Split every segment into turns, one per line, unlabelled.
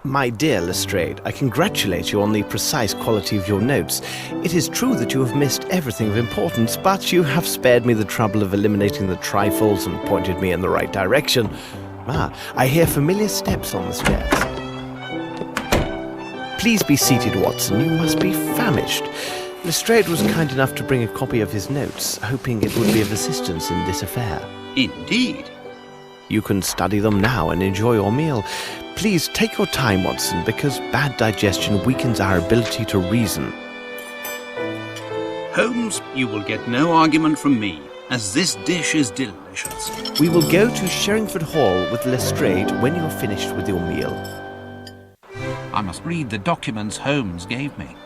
My dear Lestrade, I congratulate you on the precise quality of your notes. It is true that you have missed everything of importance, but you have spared me the trouble of eliminating the trifles and pointed me in the right direction. I hear familiar steps on the stairs. Please be seated, Watson. You must be famished. Lestrade was kind enough to bring a copy of his notes, hoping it would be of assistance in this affair.
Indeed.
You can study them now and enjoy your meal. Please take your time, Watson, because bad digestion weakens our ability to reason.
Holmes, you will get no argument from me, as this dish is delicious.
We will go to Sherringford Hall with Lestrade when you're finished with your meal.
I must read the documents Holmes gave me.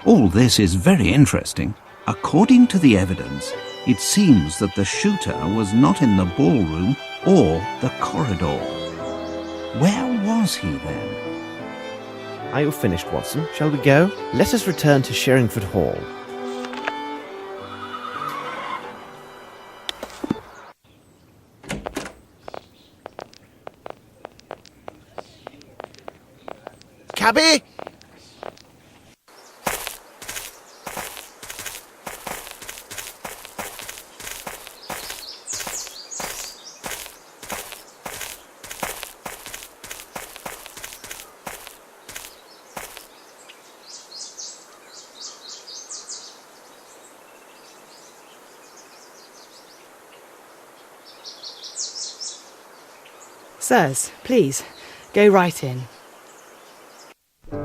All this is very interesting. According to the evidence, it seems that the shooter was not in the ballroom or the corridor. Where was he then?
Are you finished, Watson? Shall we go? Let us return to Sherringford Hall. Cabby!
Sirs, please, go right in.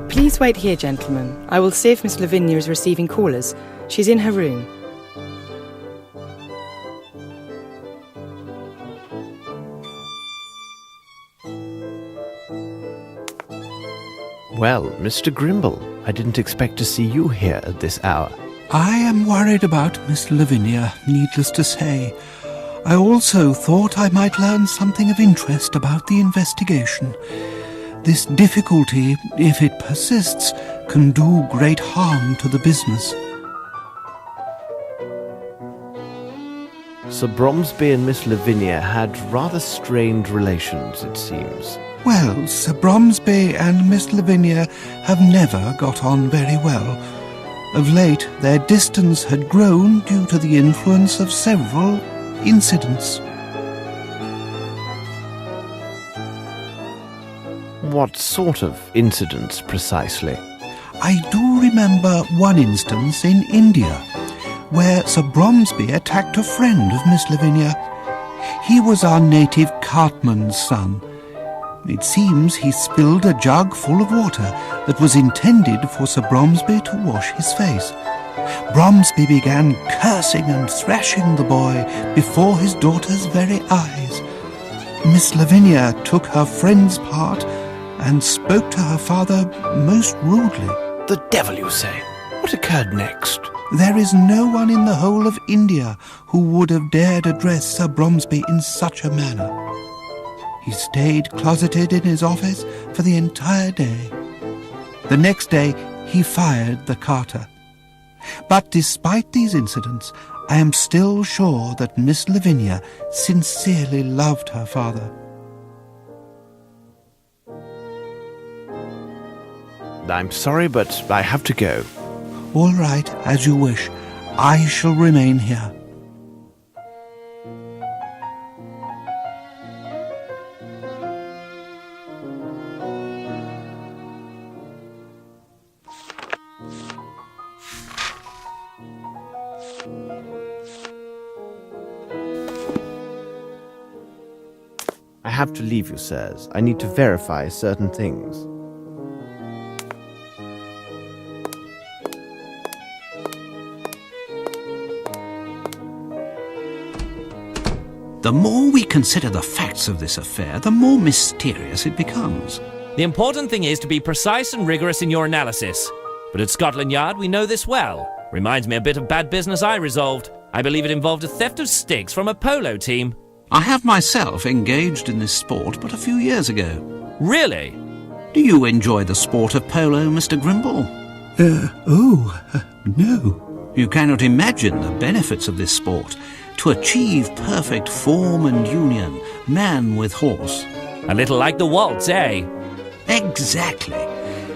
Please wait here, gentlemen. I will see if Miss Lavinia is receiving callers. She's in her room.
Well, Mr. Grimble, I didn't expect to see you here at this hour.
I am worried about Miss Lavinia, needless to say.
I also thought I might learn something of interest about the investigation. This difficulty, if it persists, can do great harm to the business.
Sir Bromsby and Miss Lavinia had rather strained relations, it seems.
Well, Sir Bromsby and Miss Lavinia have never got on very well. Of late, their distance had grown due to the influence of several incidents.
What sort of incidents, precisely?
I do remember one instance in India, where Sir Bromsby attacked a friend of Miss Lavinia. He was our native cartman's son. It seems he spilled a jug full of water that was intended for Sir Bromsby to wash his face. Bromsby began cursing and thrashing the boy before his daughter's very eyes. Miss Lavinia took her friend's part and spoke to her father most rudely.
The devil, you say? What occurred next?
There is no one in the whole of India who would have dared address Sir Bromsby in such a manner. He stayed closeted in his office for the entire day. The next day he fired the carter. But despite these incidents, I am still sure that Miss Lavinia sincerely loved her father.
I'm sorry, but I have to go.
All right, as you wish. I shall remain here.
I have to leave you, sirs. I need to verify certain things.
The more we consider the facts of this affair, the more mysterious it becomes.
The important thing is to be precise and rigorous in your analysis. But at Scotland Yard, we know this well. Reminds me a bit of bad business I resolved. I believe it involved a theft of sticks from a polo team.
I have myself engaged in this sport but a few years ago.
Really?
Do you enjoy the sport of polo, Mr. Grimble? No. You cannot imagine the benefits of this sport. To achieve perfect form and union, man with horse.
A little like the waltz, eh?
Exactly.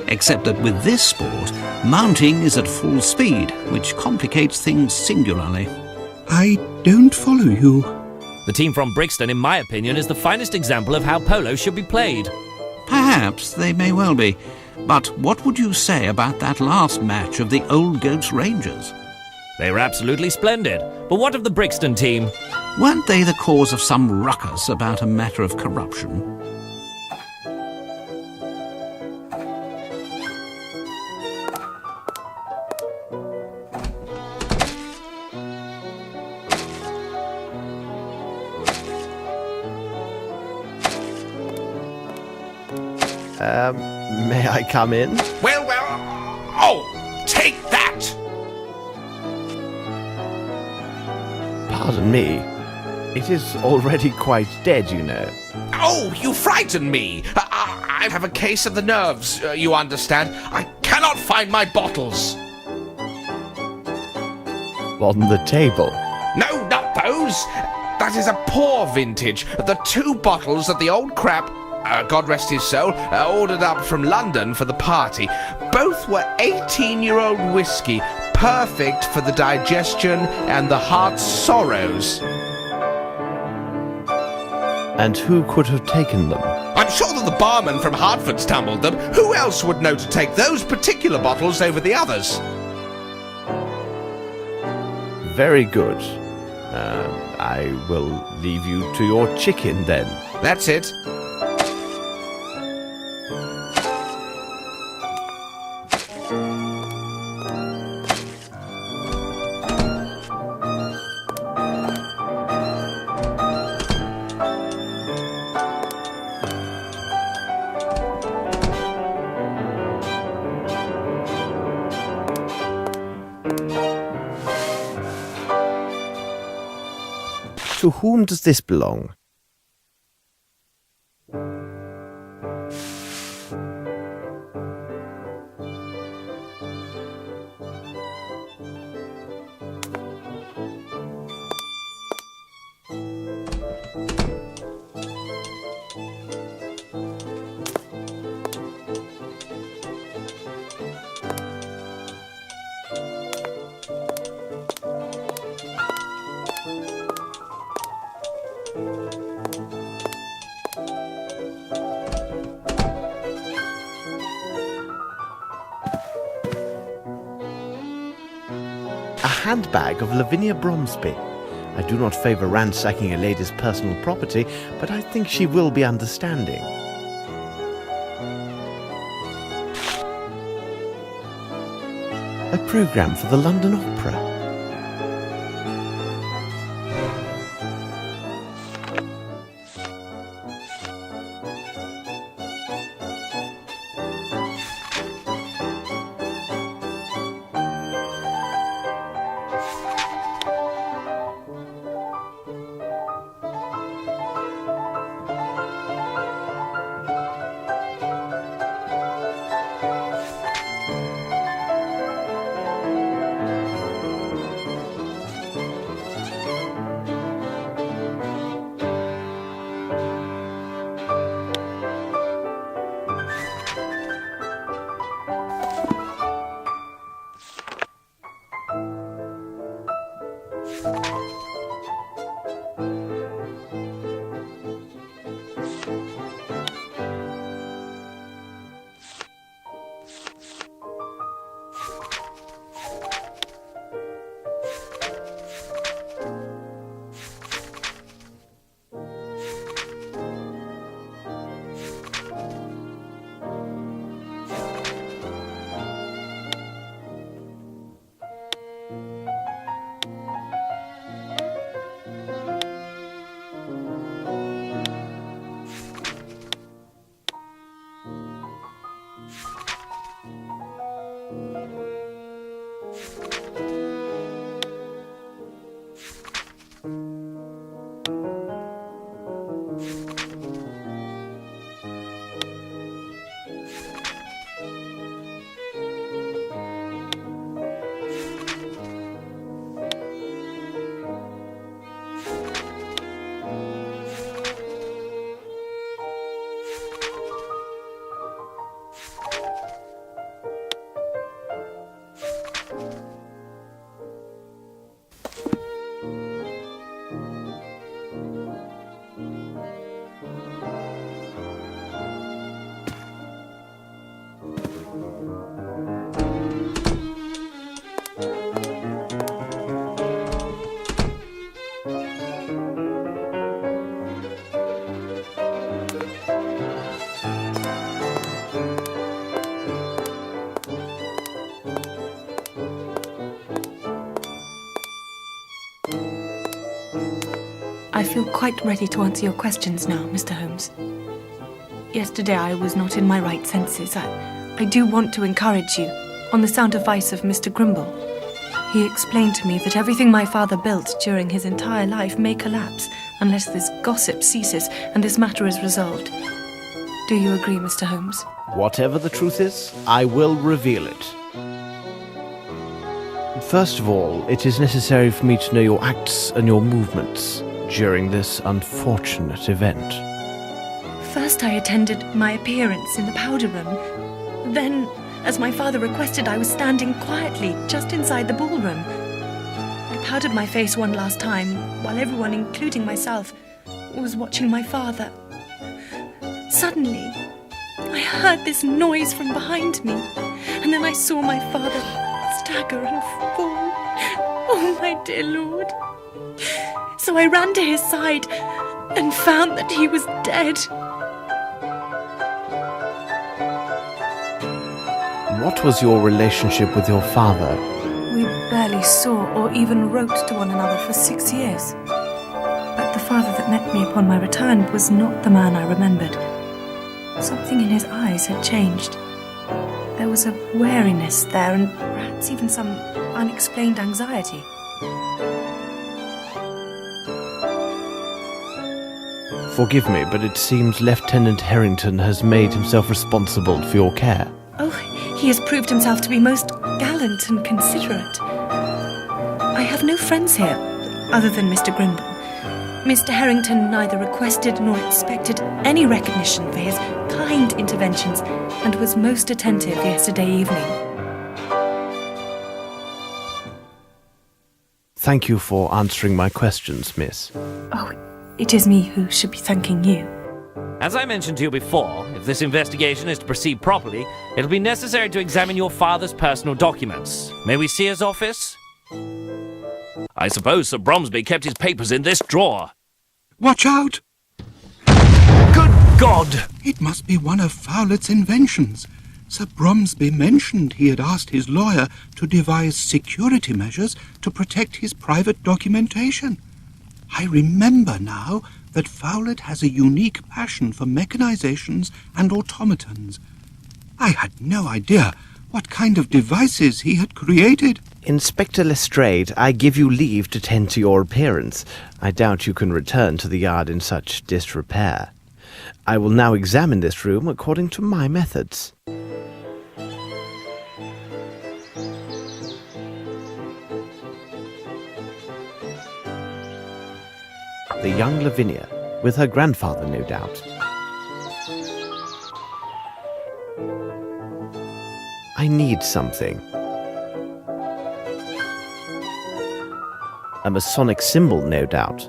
Except that with this sport, mounting is at full speed, which complicates things singularly. I don't follow you.
The team from Brixton, in my opinion, is the finest example of how polo should be played.
Perhaps they may well be. But what would you say about that last match of the Old Goats Rangers?
They were absolutely splendid. But what of the Brixton team?
Weren't they the cause of some ruckus about a matter of corruption?
May I come in?
Well, oh, take that!
Pardon me. It is already quite dead, you know.
Oh, you frighten me! I have a case of the nerves, you understand. I cannot find my bottles.
On the table.
No, not those! That is a poor vintage. The 2 bottles that the old crap, God rest his soul, ordered up from London for the party. Both were 18-year-old whiskey, perfect for the digestion and the heart's sorrows.
And who could have taken them?
I'm sure that the barman from Hertford's tumbled them. Who else would know to take those particular bottles over the others?
Very good. I will leave you to your chicken then.
That's it.
To whom does this belong? A handbag of Lavinia Bromsby. I do not favour ransacking a lady's personal property, but I think she will be understanding. A programme for the London Opera.
I feel quite ready to answer your questions now, Mr. Holmes. Yesterday I was not in my right senses. I do want to encourage you, on the sound advice of Mr. Grimble. He explained to me that everything my father built during his entire life may collapse unless this gossip ceases and this matter is resolved. Do you agree, Mr. Holmes?
Whatever the truth is, I will reveal it. First of all, it is necessary for me to know your acts and your movements during this unfortunate event.
First I attended my appearance in the powder room. Then, as my father requested, I was standing quietly just inside the ballroom. I powdered my face one last time, while everyone, including myself, was watching my father. Suddenly, I heard this noise from behind me, and then I saw my father stagger and fall. Oh, my dear Lord. So I ran to his side and found that he was dead.
What was your relationship with your father?
We barely saw or even wrote to one another for 6 years. But the father that met me upon my return was not the man I remembered. Something in his eyes had changed. There was a wariness there and perhaps even some unexplained anxiety.
Forgive me, but it seems Lieutenant Harrington has made himself responsible for your care.
Oh, he has proved himself to be most gallant and considerate. I have no friends here, other than Mr. Grimble. Mr. Harrington neither requested nor expected any recognition for his kind interventions and was most attentive yesterday evening.
Thank you for answering my questions, miss.
Oh, it is me who should be thanking you.
As I mentioned to you before, if this investigation is to proceed properly, it'll be necessary to examine your father's personal documents. May we see his office? I suppose Sir Bromsby kept his papers in this drawer.
Watch out!
Good God!
It must be one of Fowlett's inventions. Sir Bromsby mentioned he had asked his lawyer to devise security measures to protect his private documentation. I remember now that Fowlett has a unique passion for mechanizations and automatons. I had no idea what kind of devices he had created.
Inspector Lestrade, I give you leave to tend to your appearance. I doubt you can return to the yard in such disrepair. I will now examine this room according to my methods. The young Lavinia, with her grandfather, no doubt. I need something. A Masonic symbol, no doubt.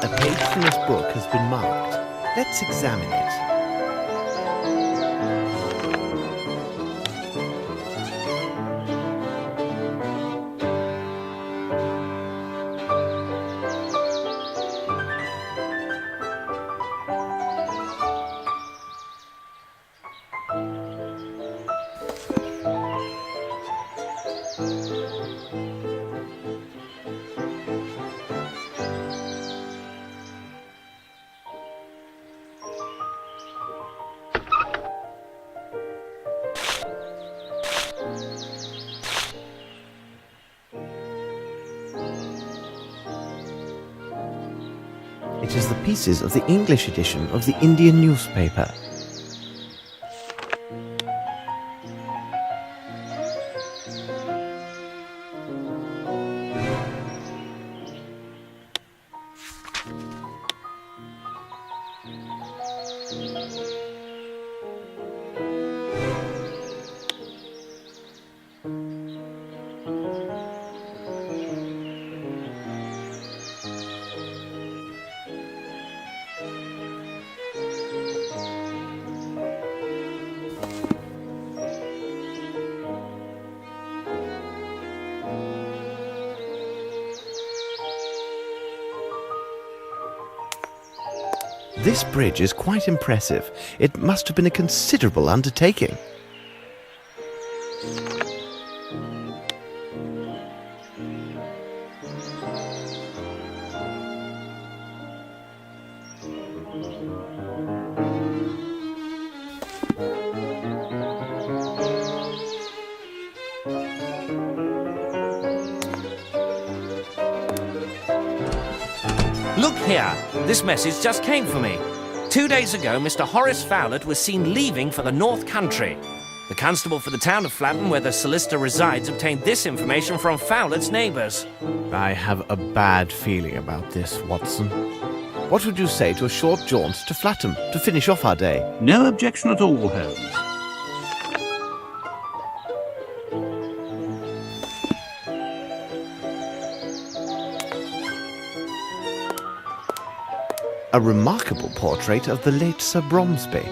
A page from this book has been marked. Let's examine it. It is the pieces of the English edition of the Indian newspaper. This bridge is quite impressive. It must have been a considerable undertaking.
Look here! This message just came for me. 2 days ago, Mr. Horace Fowlett was seen leaving for the North Country. The constable for the town of Flatton, where the solicitor resides, obtained this information from Fowlett's neighbours.
I have a bad feeling about this, Watson. What would you say to a short jaunt to Flatton to finish off our day?
No objection at all, Holmes.
A remarkable portrait of the late Sir Bromsby.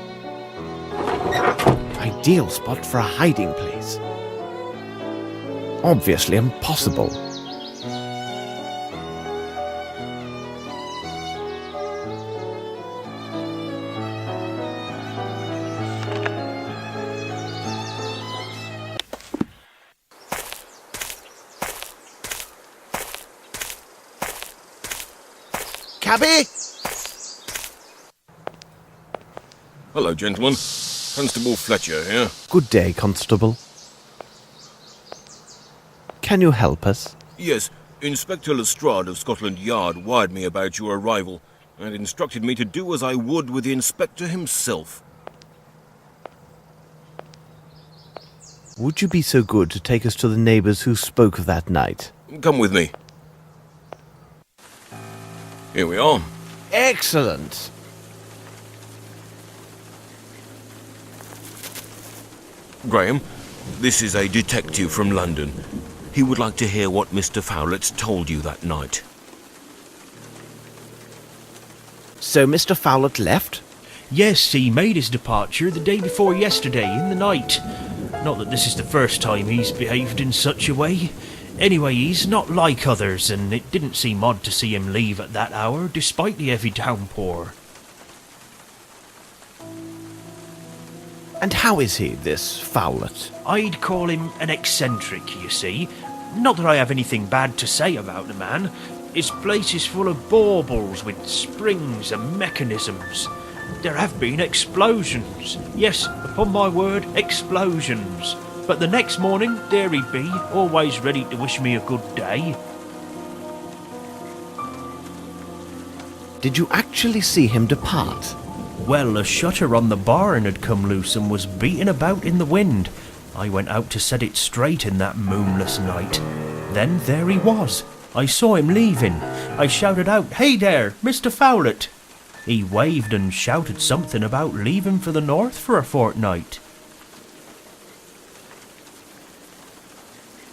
I ideal spot for a hiding place. Obviously impossible. Cabby?
Hello, gentlemen. Constable Fletcher here.
Good day, Constable. Can you help us?
Yes, Inspector Lestrade of Scotland Yard wired me about your arrival and instructed me to do as I would with the Inspector himself.
Would you be so good to take us to the neighbours who spoke of that night?
Come with me. Here we are.
Excellent!
Graham, this is a detective from London. He would like to hear what Mr. Fowlett's told you that night.
So Mr. Fowlett left?
Yes, he made his departure the day before yesterday, in the night. Not that this is the first time he's behaved in such a way. Anyway, he's not like others, and it didn't seem odd to see him leave at that hour, despite the heavy downpour.
And how is he, this Fowlett?
I'd call him an eccentric, you see. Not that I have anything bad to say about the man. His place is full of baubles with springs and mechanisms. There have been explosions. Yes, upon my word, explosions. But the next morning, there he'd be, always ready to wish me a good day.
Did you actually see him depart?
Well, a shutter on the barn had come loose and was beating about in the wind. I went out to set it straight in that moonless night. Then there he was. I saw him leaving. I shouted out, "Hey there, Mr. Fowlett!" He waved and shouted something about leaving for the north for a fortnight.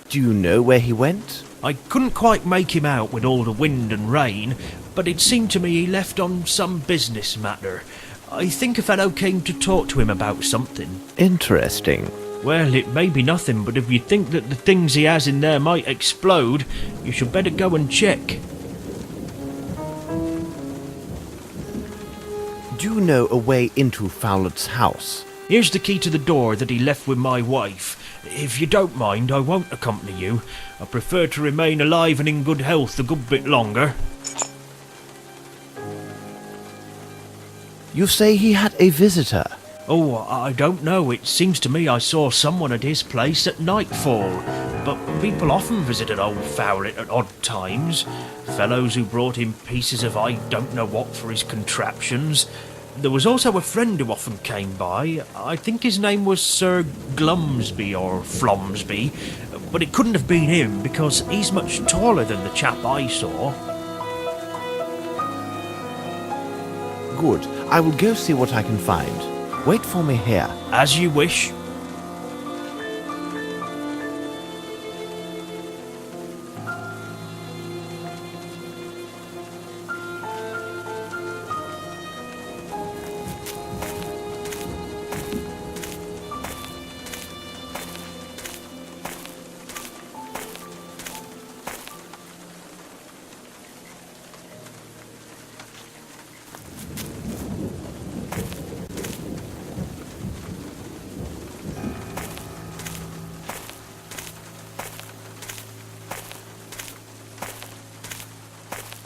Do you know where he went?
I couldn't quite make him out with all the wind and rain, but it seemed to me he left on some business matter. I think a fellow came to talk to him about something.
Interesting.
Well, it may be nothing, but if you think that the things he has in there might explode, you should better go and check.
Do you know a way into Fowlett's house?
Here's the key to the door that he left with my wife. If you don't mind, I won't accompany you. I prefer to remain alive and in good health a good bit longer.
You say he had a visitor?
Oh, I don't know. It seems to me I saw someone at his place at nightfall. But people often visited old Fowlett at odd times. Fellows who brought him pieces of I don't know what for his contraptions. There was also a friend who often came by. I think his name was Sir Glumsby or Flomsby. But it couldn't have been him because he's much taller than the chap I saw.
Good. I will go see what I can find. Wait for me here.
As you wish.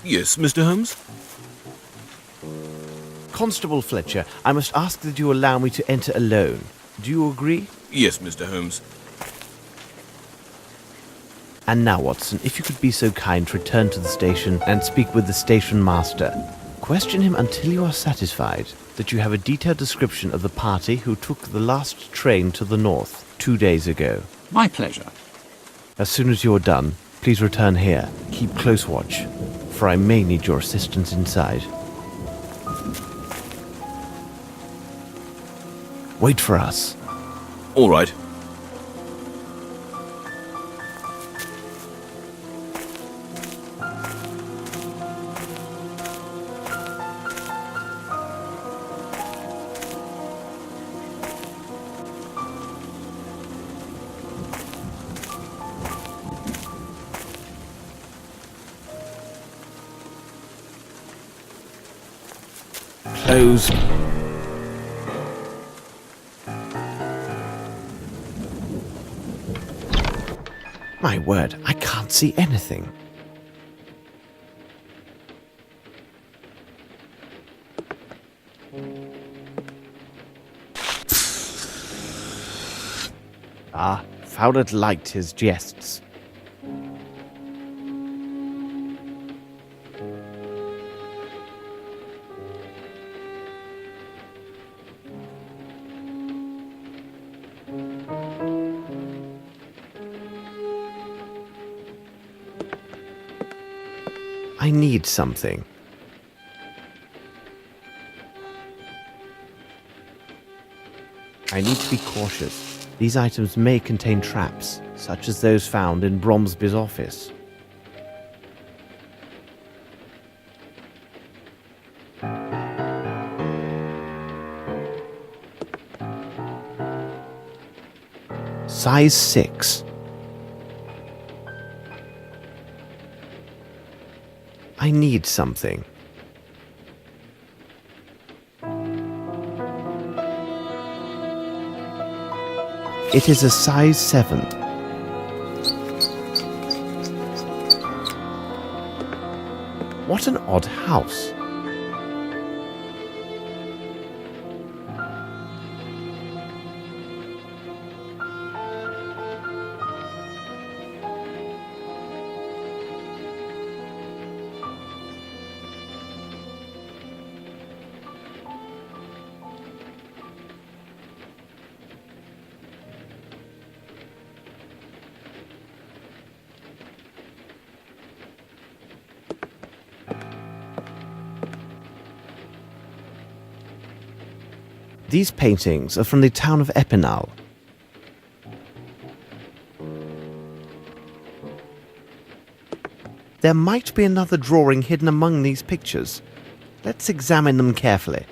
Yes, Mr. Holmes?
Constable Fletcher, I must ask that you allow me to enter alone. Do you agree?
Yes, Mr. Holmes.
And now, Watson, if you could be so kind to return to the station and speak with the station master. Question him until you are satisfied that you have a detailed description of the party who took the last train to the north 2 days ago.
My pleasure.
As soon as you're done, please return here. Keep close watch, for I may need your assistance inside. Wait for us.
All right.
clothes. My word, I can't see anything. Ah, Fowler liked his jests. I need something. I need to be cautious. These items may contain traps, such as those found in Bromsby's office. Size 6. I need something. It is a size 7. What an odd house. These paintings are from the town of Epinal. There might be another drawing hidden among these pictures. Let's examine them carefully.